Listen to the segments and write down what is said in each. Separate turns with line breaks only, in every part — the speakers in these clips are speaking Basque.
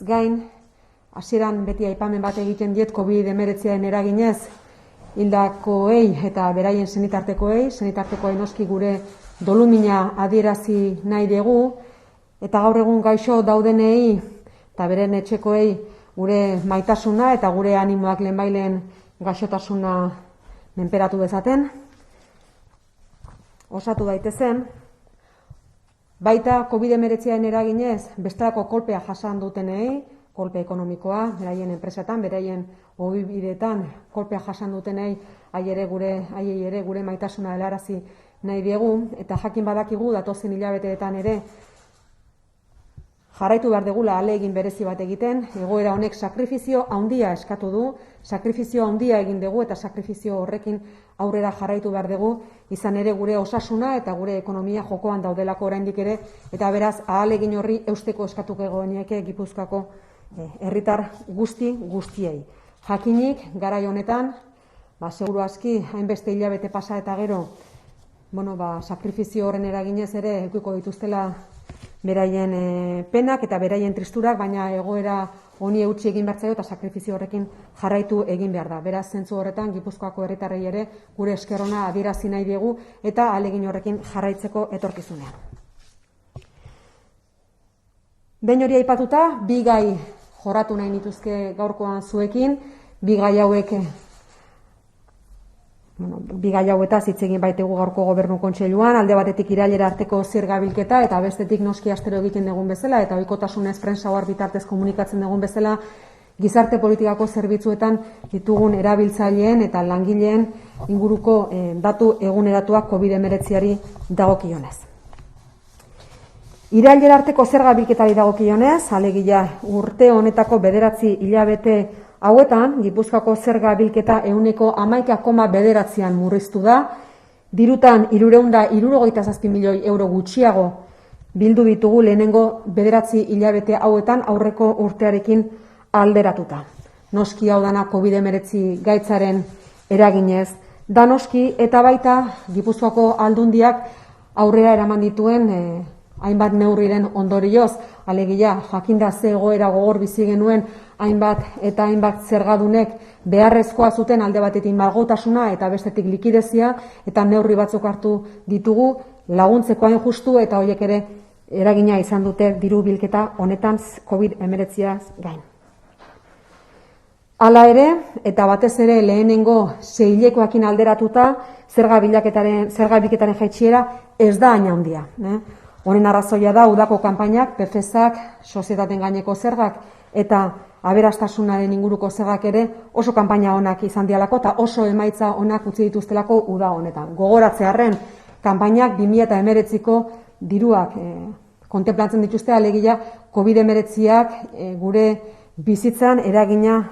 gain, hasieran beti aipamen bat egiten diet COVID-19 eraginez hildakoei eta beraien senitartekoei noski gure dolumina adierazi nahi dugu, eta gaur egun gaixo daudenei eta beren etxekoei gure maitasuna eta gure animoak lehenbailen gaixotasuna menperatu dezaten, osatu daitezen. Baita COVID-19 eraginez bestelako kolpea jasan dutenei, kolpe ekonomikoa, beraien enpresetan, beraien ogibideetan kolpea jasan dutenei, haiei ere gure maitasuna helarazi nahi diegu, eta jakin badakigu datozen hilabeteetan ere jarraitu behar degula ahalegin berezi bat egiten. Egoera honek sakrifizio handia eskatu du, sakrifizio handia egin dugu eta sakrifizio horrekin aurrera jarraitu behar dugu, izan ere gure osasuna eta gure ekonomia jokoan daudelako oraindik ere, eta beraz ahalegin horri eusteko eskatuko egoenieke Gipuzkoako herritar guztiei. Jakinik garai honetan, seguru aski hainbeste hilabete pasa eta gero, sakrifizio horren eraginez ere edukiko dituztela beraien penak eta beraien tristurak, baina egoera honi eutsi egin behar zaio eta sakrifizio horrekin jarraitu egin behar da. Beraz, zentzu horretan, Gipuzkoako herritarrei ere gure esker ona adierazi nahi diegu eta ahalegin horrekin jarraitzeko etorkizunean. Behin hori aipatuta, bi gai jorratu nahi nituzke gaurkoan zuekin, bi gai hauetaz hitz egin baitegu gaurko Gobernu Kontseiluan, alde batetik irailera arteko zerga bilketa eta bestetik noski astero egiten dugun bezala eta ohikotasunez prentsa ohar bitartez komunikatzen dugun bezala gizarte politikako zerbitzuetan ditugun erabiltzaileen eta langileen inguruko datu eguneratuak COVID-19 dagokionez. Irailera arteko zerga bilketari dagokionez, alegia urte honetako 9 hilabete hauetan, Gipuzkoako zerga bilketa 11,9% murriztu da, dirutan 367 milioi euro gutxiago bildu ditugu lehenengo 9 hilabete hauetan aurreko urtearekin alderatuta. Noski hau dana COVID-19 gaitzaren eraginez, da noski eta baita Gipuzkoako aldundiak aurrera eraman dituen hainbat neurriren ondorioz, alegia jakinda ze egoera gogor bizi genuen hainbat zergadunek beharrezkoa zuten alde batetik malgutasuna eta bestetik likidezia eta neurri batzuk hartu ditugu laguntzeko hain justu eta horiek ere eragina izan dute diru bilketa honetan COVID-19 gain. Hala ere, eta batez ere lehenengo seihilekoekin alderatuta, zerga bilketaren jaitsiera ez da hain handia. Honen arrazoia da udako kanpainak, PFESak, sozietateen gaineko zergak eta aberastasunaren inguruko zergak ere oso kanpaina onak izan dialako eta oso emaitza onak utzi dituztelako uda honetan. Gogoratzearren, kanpainak 2019ko diruak kontemplatzen dituzte, alegia COVID-19ak gure bizitzan eragina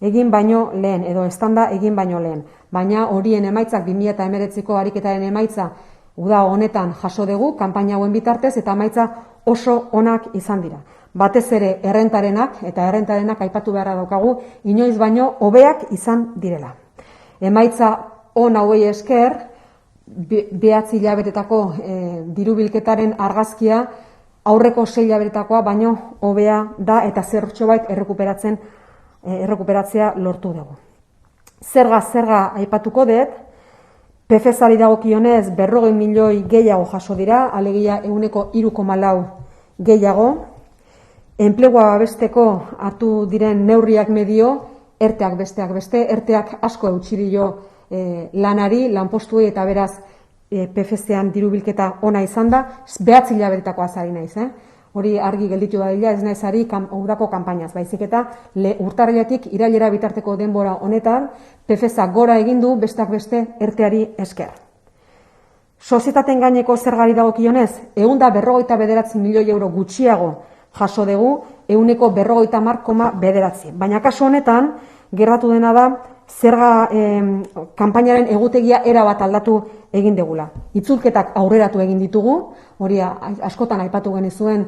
egin baino lehen, edo estanda egin baino lehen. Baina horien emaitzak 2019ko ariketaren emaitza uda honetan jaso dugu, kanpaina hauen bitartez, eta emaitza oso onak izan dira. Batez ere errentarenak, eta errentarenak aipatu beharra daukagu, inoiz baino hobeak izan direla. Emaitza on hauei esker, 9 hilabetetako diru bilketaren argazkia aurreko 6 hilabetetakoa baino hobea da eta zertxobait errekuperatzea lortu dugu. Zerga aipatuko dut, PFESari dagokionez 40 milioi gehiago jaso dira, alegia 3,4% gehiago. Enplegua babesteko hartu diren neurriak medio, erteak besteak beste, erteak asko eutsi dio lanari, lanpostuei eta beraz PFESean diru bilketa ona izan da, 9 hilabetetakoa ari naiz. Hori argi gelditu dadila, ez naiz ari udako kanpainaz, baizik eta urtarriletik irailera bitarteko denbora honetan, PFESak gora egin du besteak beste erteari esker. Sozietateen gaineko zergari dagokionez, 159 milioi euro gutxiago jaso dugu, 150,9%. Baina kasu honetan, gertatu dena da, zerga kanpainaren egutegia erabat aldatu egin degula. Itzulketak aurreratu egin ditugu, hori askotan aipatu genizuen,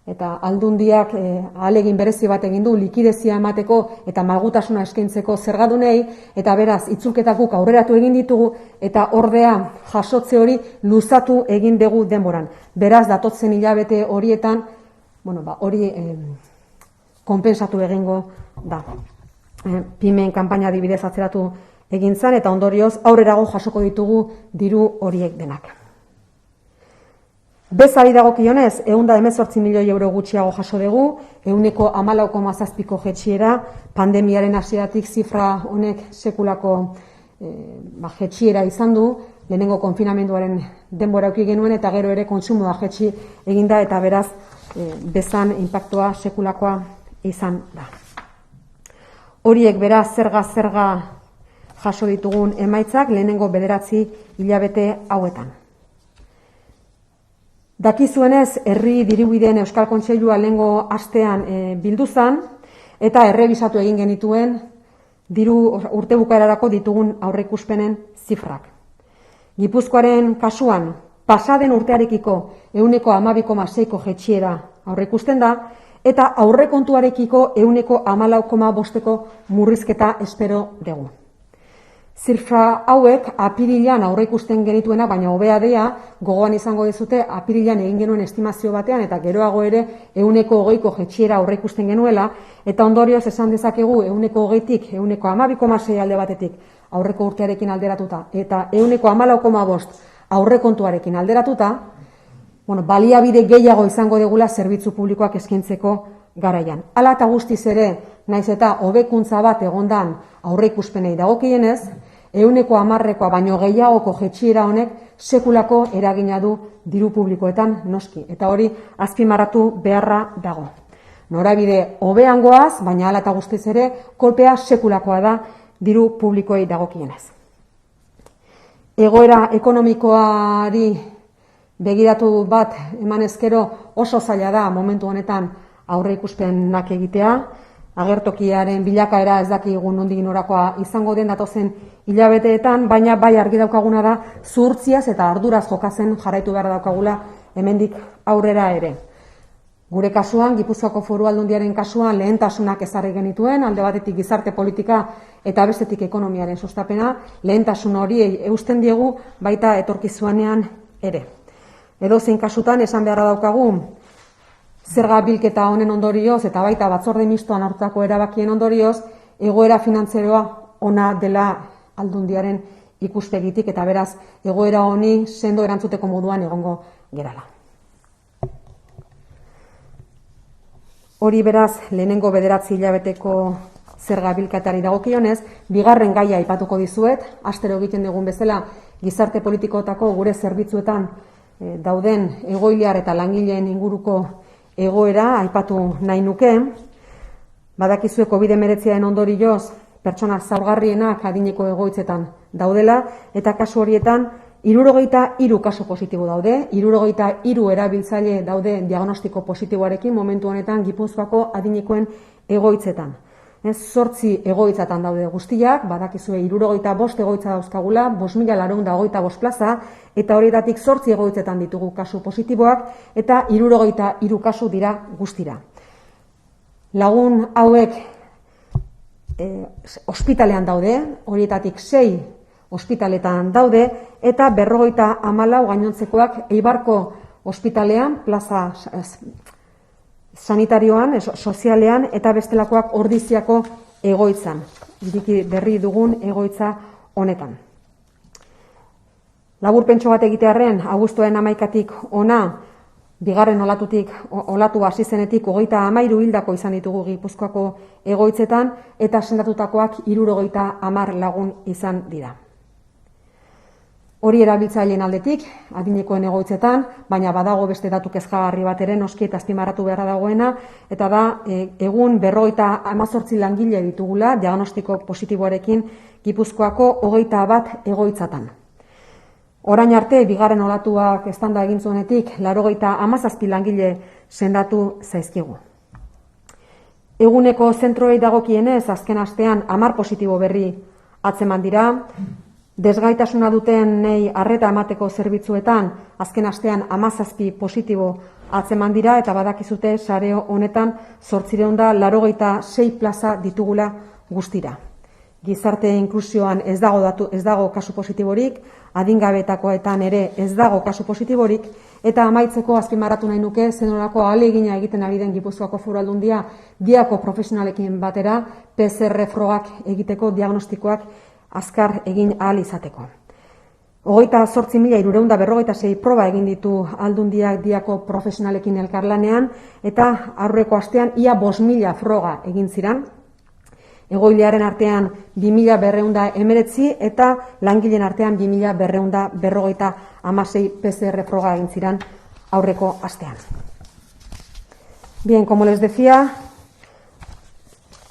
eta aldundiak ahalegin berezi bat egin du likidezia emateko eta malgutasuna eskaintzeko zergadunei, eta beraz itzulketak guk aurreratu egin ditugu eta ordea jasotze hori luzatu egin dugu denboran. Beraz datotzen hilabete horietan, hori konpentsatu egingo da. Pymen kanpaina adibidez atzeratu egin zen eta ondorioz aurrerago jasoko ditugu diru horiek denak. Bezari dagokionez, 118 milioi euro gutxiago jaso dugu, 14,7ko jaitsiera, pandemiaren hasieratik zifra honek sekulako jaitsiera izan du, lehenengo konfinamenduaren denbora eduki genuen eta gero ere kontsumoa jaitsi eginda eta beraz bezan inpaktua sekulakoa izan da. Horiek beraz zerga jaso ditugun emaitzak lehenengo 9 hilabete hauetan. Dakizuenez, Herri Dirubideen Euskal Kontseilua lehengo astean bildu zen eta errebisatu egin genituen diru urte bukaerarako ditugun aurreikuspenen zifrak. Gipuzkoaren kasuan, pasaden urtearekiko 12,6ko jaitsiera aurreikusten da eta aurrekontuarekiko 14,5ko murrizketa espero dugu. Zifra hauek apirilean aurreikusten genituena, baina hobea dea, gogoan izango dizute, apirilean egin genuen estimazio batean eta geroago ere 120ko jaitsiera aurreikusten genuela, eta ondorioz esan dezakegu 120tik 12,6 alde batetik aurreko urtearekin alderatuta, eta 14,5 aurrekontuarekin alderatuta, baliabide gehiago izango degula zerbitzu publikoak eskaintzeko garaian. Hala eta guztiz ere, naiz eta hobekuntza bat egondan aurreikuspenei dagokienez, 10%koa baino gehiagoko jaitsiera honek sekulako eragina du diru publikoetan noski, eta hori azpimarratu beharra dago. Norabide hobean goaz, baina hala eta guztiz ere, kolpea sekulakoa da diru publikoei dagokienez. Egoera ekonomikoari begiratu bat eman ezkero oso zaila da momentu honetan aurreikuspenak egitea, agertokiaren bilakaera ez dakigu nondik norakoa izango den datozen hilabeteetan, baina bai argi daukaguna da zuhurtziaz eta arduraz jokatzen jarraitu behar daukagula hemendik aurrera ere. Gure kasuan, Gipuzkoako Foru Aldundiaren kasuan lehentasunak ezarri genituen, alde batetik gizarte politika eta bestetik ekonomiaren sustapena, lehentasun horiei eusten diegu baita etorkizuanean ere. Edozein kasutan esan beharra daukagu, zerga bilketa honen ondorioz eta baita batzorde mistoan hartutako erabakien ondorioz, egoera finantzieroa ona dela Aldundiaren ikuspegitik eta beraz egoera honi sendo erantzuteko moduan egongo gerala. Hori beraz lehenengo 9 hilabeteko zerga bilketari dagokionez, bigarren gaia aipatuko dizuet, astero egiten dugun bezala gizarte politikoetako gure zerbitzuetan dauden egoiliar eta langileen inguruko egoera aipatu nahi nuke. Badakizue COVID-19 ondorioz pertsona zaurgarrienak adineko egoitzetan daudela eta kasu horietan 63 kasu positibo daude, 63 erabiltzaile daude diagnostiko positiboarekin momentu honetan Gipuzkoako adinekoen egoitzetan. 8 egoitzatan daude guztiak, badakizue 65 egoitza dauzkagula, 5.425 plaza, eta horietatik 8 egoitzetan ditugu kasu positiboak, eta 63 kasu dira guztira. Lagun hauek ospitalean daude, horietatik 6 ospitaletan daude, eta 54 gainontzekoak Eibarko ospitalean, plaza sanitarioan, sozialean, eta bestelakoak Ordiziako egoitzan, iriki berri dugun egoitza honetan. Laburpentxo bat egitearren, abuztuaren 11tik ona, bigarren olatu hasi zenetik 33 hildako izan ditugu Gipuzkoako egoitzetan, eta sendatutakoak 70 lagun izan dira. Hori erabiltzaileen aldetik, adinekoen egoitzetan, baina badago beste datu kezkagarri bat ere noski eta azpimarratu beharra dagoena, eta da egun 18 langile ditugula diagnostiko positiboarekin Gipuzkoako 21 egoitzatan. Orain arte, bigarren olatuak eztanda egin zuenetik, 97 langile sendatu zaizkigu. Eguneko zentroei dagokienez, azken astean 10 positibo berri atzeman dira, desgaitasuna dutenei arreta emateko zerbitzuetan, azken astean 17 positibo atzeman dira, eta badakizute sare honetan 886 plaza ditugula guztira. Gizarte inklusioan ez dago kasu positiborik, adingabetakoetan ere ez dago kasu positiborik, eta amaitzeko azpimarratu nahi nuke zenolako ahalegina egiten ari den Gipuzkoako Foru Aldundia diako profesionalekin batera PCR frogak egiteko, diagnostikoak azkar egin ahal izateko. 28.346 proba egin ditu Aldundiak diako profesionalekin elkarlanean, eta aurreko astean ia 5.000 froga egin ziren. Egoilearen artean 2.219 eta langileen artean 2.256 PCR froga egin ziren aurreko astean. Bien, como les decía,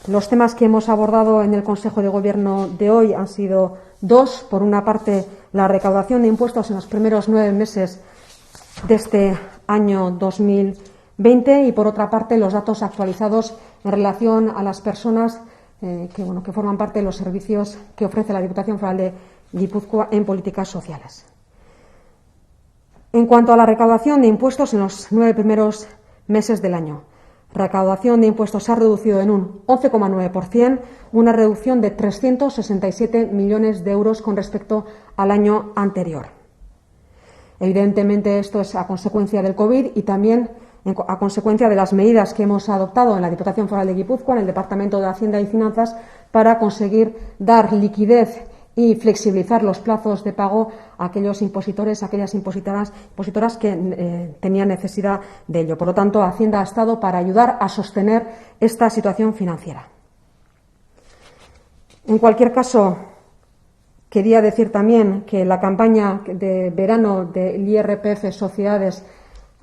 los temas que hemos abordado en el Consejo de Gobierno de hoy han sido dos. Por una parte, la recaudación de impuestos en los primeros 9 meses de este año 2020 y, por otra parte, los datos actualizados en relación a las personas que forman parte de los servicios que ofrece la Diputación Foral de Guipúzcoa en políticas sociales. En cuanto a la recaudación de impuestos en los 9 primeros meses del año, recaudación de impuestos se ha reducido en un 11,9%, una reducción de 367 millones de euros con respecto al año anterior. Evidentemente, esto es a consecuencia del COVID y también a consecuencia de las medidas que hemos adoptado en la Diputación Foral de Guipúzcoa, en el Departamento de Hacienda y Finanzas, para conseguir dar liquidez y flexibilizar los plazos de pago a aquellos impositores, aquellas impositoras que tenían necesidad de ello. Por lo tanto, Hacienda ha estado para ayudar a sostener esta situación financiera. En cualquier caso, quería decir también que la campaña de verano del IRPF Sociedades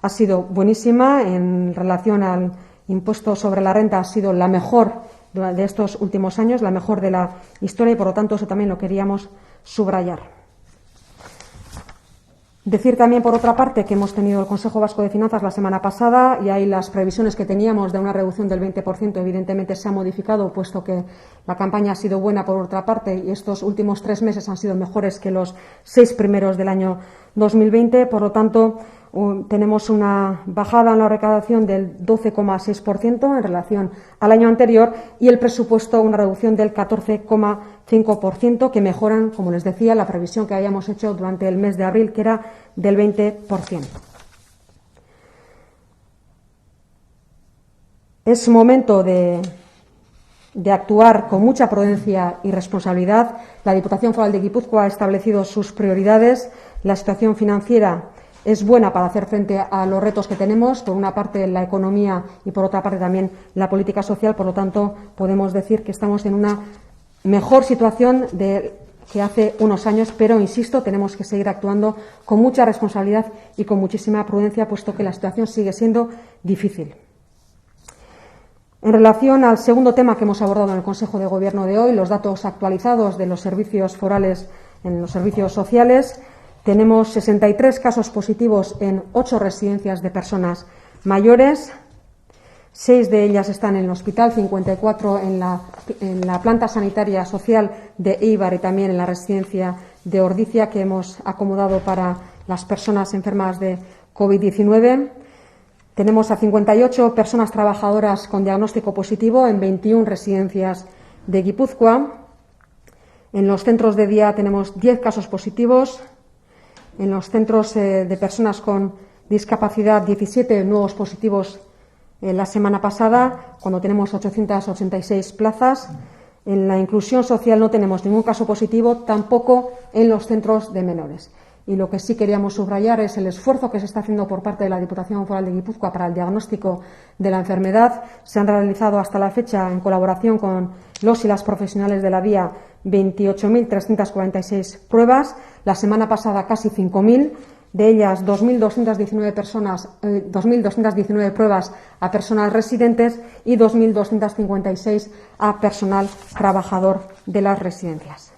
ha sido buenísima. En relación al impuesto sobre la renta, ha sido la mejor de estos últimos años, la mejor de la historia, y por lo tanto eso también lo queríamos subrayar. Decir también, por otra parte, que hemos tenido el Consejo Vasco de Finanzas la semana pasada y ahí las previsiones que teníamos de una reducción del 20% evidentemente se ha modificado, puesto que la campaña ha sido buena por otra parte y estos últimos 3 meses han sido mejores que los 6 primeros del año 2020. Por lo tanto, tenemos una bajada en la recaudación del 12,6% en relación al año anterior y el presupuesto una reducción del 14,5%, que mejoran, como les decía, la previsión que habíamos hecho durante el mes de abril, que era del 20%. Es momento de actuar con mucha prudencia y responsabilidad. La Diputación Foral de Guipúzcoa ha establecido sus prioridades. La situación financiera es buena para hacer frente a los retos que tenemos, por una parte la economía y por otra parte también la política social. Por lo tanto, podemos decir que estamos en una mejor situación que hace unos años, pero, insisto, tenemos que seguir actuando con mucha responsabilidad y con muchísima prudencia, puesto que la situación sigue siendo difícil. En relación al segundo tema que hemos abordado en el Consejo de Gobierno de hoy, los datos actualizados de los servicios forales en los servicios sociales, tenemos 63 casos positivos en 8 residencias de personas mayores. 6 de ellas están en el hospital, 54 en la planta sanitaria social de Eibar y también en la residencia de Ordicia, que hemos acomodado para las personas enfermas de COVID-19. Tenemos a 58 personas trabajadoras con diagnóstico positivo en 21 residencias de Guipúzcoa. En los centros de día tenemos 10 casos positivos. En los centros de personas con discapacidad, 17 nuevos positivos la semana pasada, cuando tenemos 886 plazas. En la inclusión social no tenemos ningún caso positivo, tampoco en los centros de menores. Y lo que sí queríamos subrayar es el esfuerzo que se está haciendo por parte de la Diputación Foral de Guipúzcoa para el diagnóstico de la enfermedad. Se han realizado hasta la fecha, en colaboración con los y las profesionales de la vía, 28.346 pruebas. La semana pasada casi 5.000, de ellas 2.219 pruebas a personas residentes y 2.256 a personal trabajador de las residencias.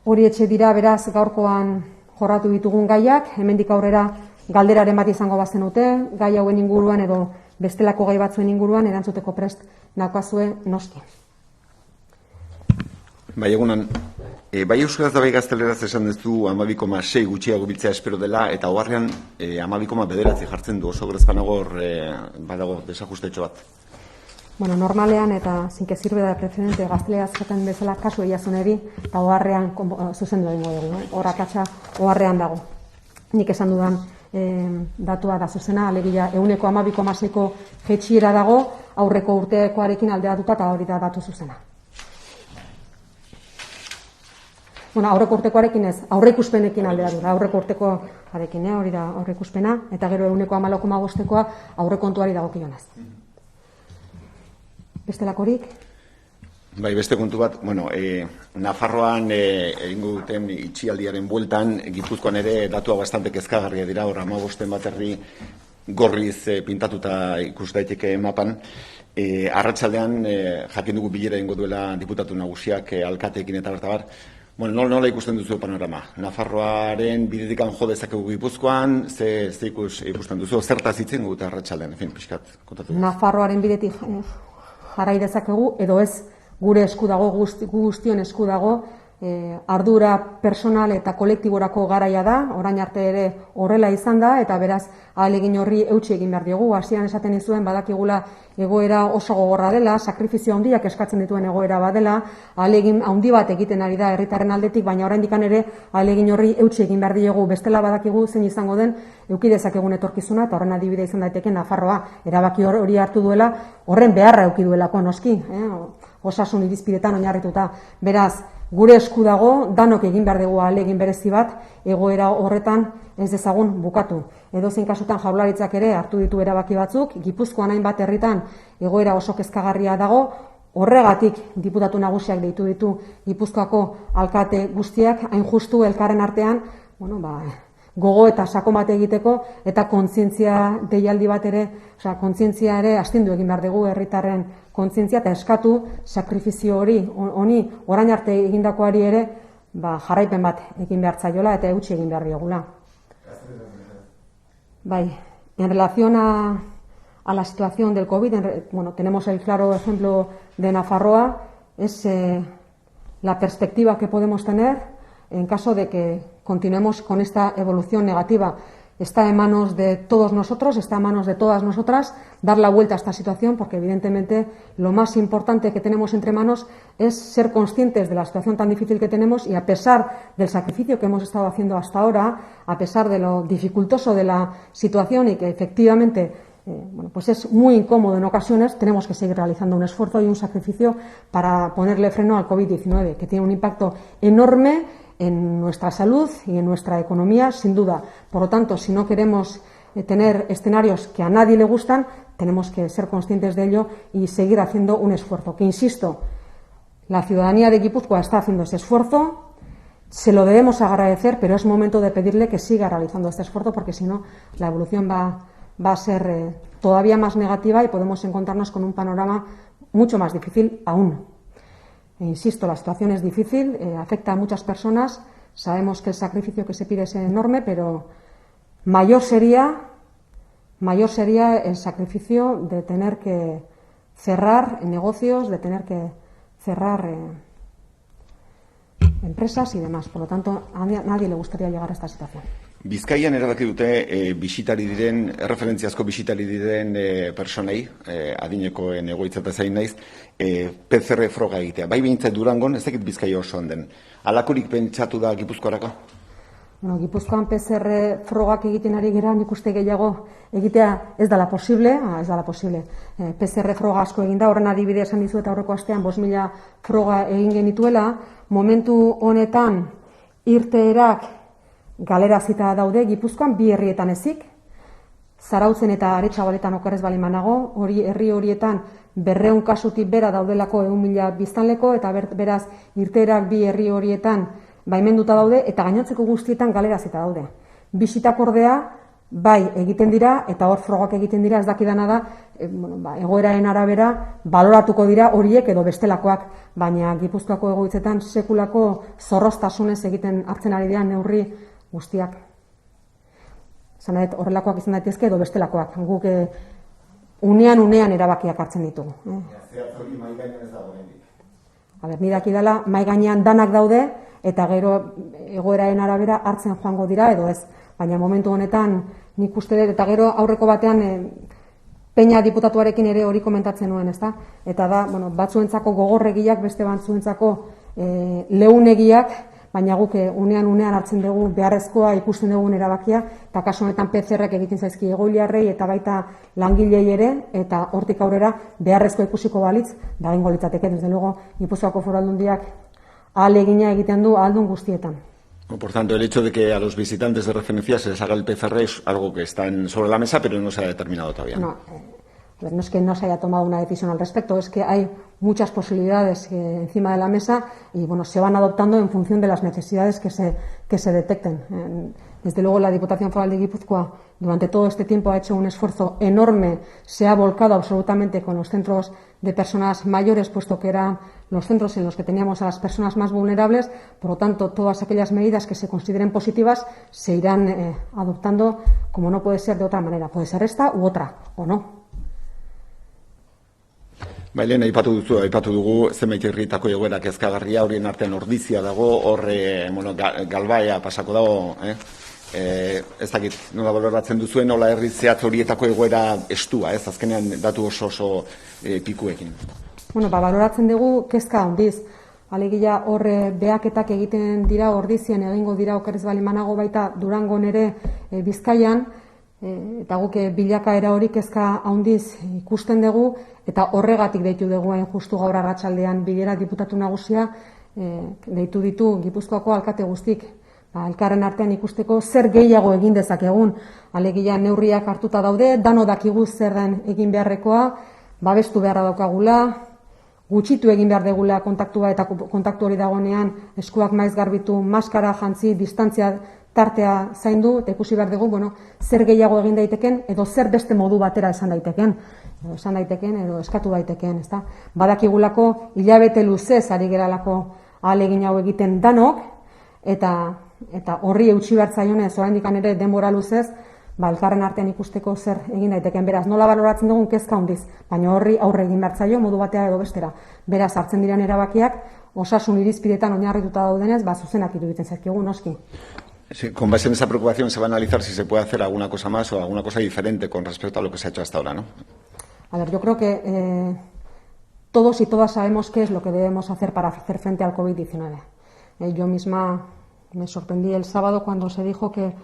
Hori etxe dira, beraz, gaurkoan jorratu ditugun gaiak, hemendik aurrera galderaren bat izango bazenute, gai hauen inguruan edo bestelako gai batzuen inguruan erantzuteko prest naukazue noski.
Bai, egunan, bai euskaraz da bai gazteleraz esan duzu 12,6 gutxiago biltzea espero dela, eta hogarrean 12,9 jartzen du, oso grezpanago badago desajustetxo bat.
Bueno, normalean eta sin que sirve de precedente gazteleraz jaten bezala kasu Egiazuneri eta oharrean zuzendu egingo dugu. Hor akatsa oharrean dago. Nik esan dudan datua da zuzena, alegia 12,6ko jaitsiera dago aurreko urtekoarekin alderatuta eta hori da datu zuzena. Bueno, aurreko urtekoarekin ez, aurreikuspenekin alderatuta, aurreko urtekoarekin, hori da aurreikuspena, eta gero 14,5koa aurrekontuari dagokionez. Bestelakorik?
Bai, beste kontu bat, bueno, Nafarroan egingo duten itxialdiaren bueltan, Gipuzkoan ere datua bastante kezkagarria dira, hor 15 bat herri gorriz pintatuta ikus daiteke mapan. Arratsaldean jakin dugu bilera egingo duela diputatu nagusiak alkateekin eta bertabar. Bueno, nola ikusten duzu panorama? Nafarroaren bidetikan jo dezakegu Gipuzkoan, ze ikusten duzu, zertaz hitzen dute arratsaldean, en fin, pixkat, kontatu.
Nafarroaren bidetik jarrai dezakegu, edo ez gure esku dago, guztion esku dago, ardura personal eta kolektiborako garaia da, orain arte ere horrela izan da, eta beraz, ahalegin horri eutsi egin behar diogu. Hasieran esaten dizuen badakigula egoera oso gogorra dela, sakrifizio handiak eskatzen dituen egoera badela, ahalegin handi bat egiten ari da herritarren aldetik, baina oraindik ere ahalegin horri eutsi egin behar diogu. Bestela badakigu zein izango den eduki dezakegun etorkizuna, eta horren adibide izan daiteke Nafarroa erabaki hori hartu duela, horren beharra eduki duelako noski, osasun irizpidetan oinarrituta. Beraz, gure esku dago, danok egin behar dugu ahalegin berezi bat, egoera horretan ez dezagun bukatu. Edozein kasutan Jaurlaritzak ere hartu ditu erabaki batzuk, Gipuzkoan hainbat herritan egoera oso kezkagarria dago, horregatik diputatu nagusiak deitu ditu Gipuzkoako alkate guztiak, hain justu elkarren artean, gogo eta sakon bat egiteko, eta kontzientzia deialdi bat ere, kontzientzia ere astindu egin behar dugu herritarren kontzientzia, eta eskatu sakrifizio honi orain arte egindakoari ere jarraipen bat egin behar zaiola eta eutsi egin behar diogula. Bai, en relación a la situación del COVID, tenemos el claro ejemplo de Nafarroa, es la perspectiva que podemos tener en caso de que continuemos con esta evolución negativa. Está en manos de todos nosotros, está en manos de todas nosotras dar la vuelta a esta situación, porque evidentemente lo más importante que tenemos entre manos es ser conscientes de la situación tan difícil que tenemos, y a pesar del sacrificio que hemos estado haciendo hasta ahora, a pesar de lo dificultoso de la situación y que efectivamente pues es muy incómodo en ocasiones, tenemos que seguir realizando un esfuerzo y un sacrificio para ponerle freno al COVID-19, que tiene un impacto enorme en nuestra salud y en nuestra economía, sin duda. Por lo tanto, si no queremos tener escenarios que a nadie le gustan, tenemos que ser conscientes de ello y seguir haciendo un esfuerzo. Que, insisto, la ciudadanía de Guipúzcoa está haciendo ese esfuerzo, se lo debemos agradecer, pero es momento de pedirle que siga realizando este esfuerzo, porque si no, la evolución va a ser todavía más negativa y podemos encontrarnos con un panorama mucho más difícil aún. Insisto, la situación es difícil, afecta a muchas personas, sabemos que el sacrificio que se pide es enorme, pero mayor sería el sacrificio de tener que cerrar negocios, de tener que cerrar empresas y demás. Por lo tanto, a nadie le gustaría llegar a esta situación.
Bizkaian erabaki dute erreferentziazko bisitari diren personei, adinekoen egoitzata zain naiz, PCR froga egitea. Bai behintzat Durangon, ez dakit Bizkaia osoan den. Halakorik pentsatu da Gipuzkoarako?
Gipuzkoan PCR frogak egiten ari gara, nik uste gehiago egitea ez dela posible. PCR froga asko egin da, horren adibide esan dizu eta aurreko astean 5.000 froga egin genituela. Momentu honetan irteerak galerazita daude Gipuzkoan, 2 herrietan ezik, Zarautzen eta Aretxabaletan okerrez bali manago, herri horietan 200 kasutik bera daudelako 100.000 biztanleko, eta beraz irteerak 2 herri horietan baimenduta daude, eta gainontzeko guztietan galerazita daude. Bisitak ordea, bai egiten dira, eta hor frogak egiten dira, ez dakidana da, egoeraren arabera baloratuko dira horiek edo bestelakoak, baina Gipuzkoako egoitzetan sekulako zorroztasunez egiten hartzen ari dira neurri guztiak. Zanaet, horrelakoak izan daitezke edo bestelakoak. Guk unean erabakiak hartzen ditugu.
Zehatz hori mai gainean ez dago hendik.
Ni dakidala, mai gainean danak daude, eta gero egoeraren arabera hartzen joango dira edo ez. Baina momentu honetan nik uste dut, eta gero aurreko batean Peña diputatuarekin ere hori komentatzen nuen, ezta? Eta da, bueno, batzuentzako gogorregiak, beste batzuentzako leunegiak, baina guk unean hartzen dugu beharrezkoa ikusten dugun erabakia, eta kasu honetan PCR-ek egiten zaizki egoiliarrei eta baita langilei ere, eta hortik aurrera beharrezkoa ikusiko balitz, da egingo litzateke, desde luego, Gipuzkoako Foru Aldundiak ahalegina egiten du ahaldun guztietan.
Por tanto, el hecho de que a los visitantes de referencia se les haga el PCR es algo que está sobre la mesa, pero no se ha determinado todavía.
No, no es que no se haya tomado una decisión al respecto, es que hay muchas posibilidades encima de la mesa y bueno, se van adoptando en función de las necesidades que se detecten. Desde luego la Diputación Foral de Guipúzcoa durante todo este tiempo ha hecho un esfuerzo enorme, se ha volcado absolutamente con los centros de personas mayores, puesto que eran los centros en los que teníamos a las personas más vulnerables. Por lo tanto, todas aquellas medidas que se consideren positivas se irán adoptando, como no puede ser de otra manera. Puede ser esta u otra, o no.
Lehen aipatu dugu zenbait herrietako egoera kezkagarria, horien artean Ordizia dago, Galbaia pasako dago, ez dakit nola baloratzen duzuen, nola herri zehatz horietako egoera estua, azkenean datu oso pikuekin.
Bueno, baloratzen dugu kezka handiz. Alegia horre behaketak egiten dira Ordizian, egingo dira okerrez balimanago baita Durangon ere Bizkaian, eta guk bilakaera hori kezka handiz ikusten dugu, eta horregatik deitu dugu justu gaur arratsaldean bilera diputatu nagusia deitu ditu Gipuzkoako alkate guztik. Elkarren artean ikusteko zer gehiago egin dezakegun. Alegia neurriak hartuta daude, dano dakigu zer den egin beharrekoa, babestu beharra daukagula, gutxitu egin behar degula kontaktua eta kontaktu hori dagoenean eskuak maiz garbitu, maskara jantzi, distantzia tartea zaindu, eta ikusi behar dugu, zer gehiago egin daiteken edo zer beste modu batera esan daiteken edo eskatu daiteken, ezta? Badakigulako hilabete luzez ari geralako ahalegin hau egiten danok, eta horri eutsi behar zaionez, oraindik ere denbora luzez, elkarren artean ikusteko zer egin daiteken. Beraz, nola baloratzen dugun kezka handiz, baina horri aurre egin behar zaio modu batea edo bestera. Beraz, hartzen diren erabakiak osasun irizpidetan oinarrituta daudenez, zuzenak iruditzen zaizkigu, noski.
Sí, con base en esa preocupación se va a analizar si se puede hacer alguna cosa más o alguna cosa diferente con respecto a lo que se ha hecho hasta ahora, ¿no?
A ver, yo creo que todos y todas sabemos qué es lo que debemos hacer para hacer frente al COVID-19. Yo misma me sorprendí el sábado cuando se dijo que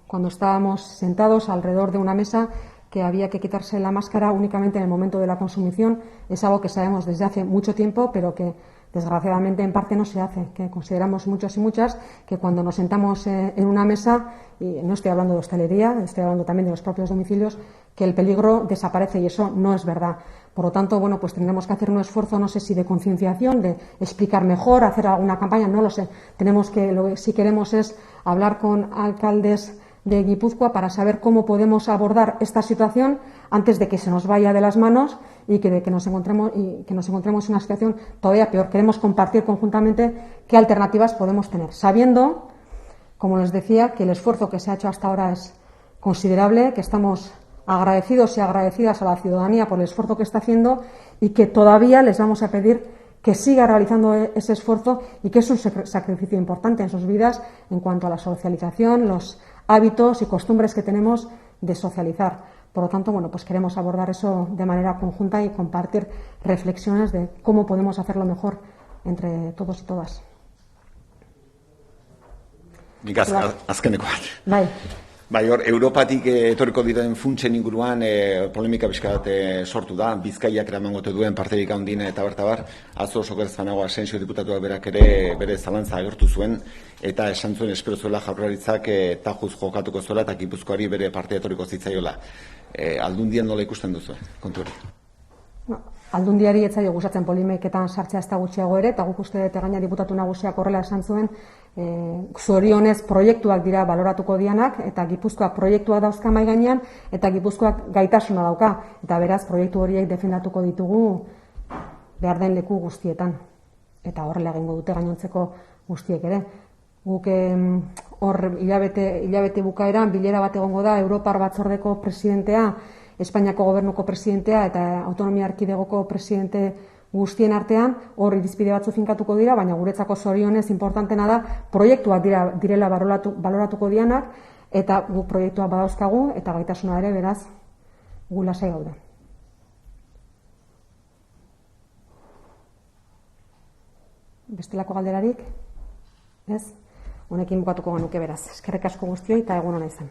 cuando estábamos sentados alrededor de una mesa que había que quitarse la máscara únicamente en el momento de la consumición. Es algo que sabemos desde hace mucho tiempo, pero que desgraciadamente en parte no se hace, que consideramos muchos y muchas que cuando nos sentamos en una mesa, y no estoy hablando de hostelería, estoy hablando también de los propios domicilios, que el peligro desaparece y eso no es verdad. Por lo tanto, pues tendremos que hacer un esfuerzo, no sé si de concienciación, de explicar mejor, hacer alguna campaña, no lo sé. Tenemos que, lo que sí queremos es hablar con alcaldes de Guipúzcoa para saber cómo podemos abordar esta situación antes de que se nos vaya de las manos y que nos encontremos en una situación todavía peor. Queremos compartir conjuntamente qué alternativas podemos tener, sabiendo, como les decía, que el esfuerzo que se ha hecho hasta ahora es considerable, que estamos agradecidos y agradecidas a la ciudadanía por el esfuerzo que está haciendo y que todavía les vamos a pedir que siga realizando ese esfuerzo y que es un sacrificio importante en sus vidas en cuanto a la socialización, los hábitos y costumbres que tenemos de socializar. Por lo tanto, pues queremos abordar eso de manera conjunta y compartir reflexiones de cómo podemos hacerlo mejor entre todos y todas.
Nik azkeneko bat.
Bai.
Bai, hor, Europatik etorriko diren funtsen inguruan polemika pixka bat sortu da, Bizkaiak eramangote duen parterik handine eta bertabar, atzo oso gertzanago Asensio diputatuak berak ere bere zalantza agertu zuen, eta esan zuen espero zuela Jaurlaritzak tajuz jokatuko zuela eta Gipuzkoari bere partea etorriko zitzaiola. Aldundien nola ikusten duzu, kontu hori?
Aldundiari ez zaio gustatzen polemiketan sartzea ez da gutxiago ere, eta guk uste dut gaina diputatu nagusiak horrela esan zuen, zorionez proiektuak dira baloratuko dianak, eta Gipuzkoak proiektua dauzka mahai gainean, eta Gipuzkoak gaitasuna dauka, eta beraz proiektu horiek defendatuko ditugu behar den leku guztietan, eta horrela egingo dute gainontzeko guztiek ere. Guk hor hilabete bukaeran bilera bat egongo da Europar Batzordeko presidentea, Espainiako gobernuko presidentea eta autonomia erkidegoko presidente guztien artean, hor irizpide batzu finkatuko dira, baina guretzako zorionez importantena da proiektuak direla baloratuko dianak, eta guk proiektuak badauzkagu, eta gaitasuna ere, beraz, gu lasai gaude. Bestelako galderarik? Ez? Honekin bukatuko genuke beraz. Eskerrik asko guztioi eta egun ona izan.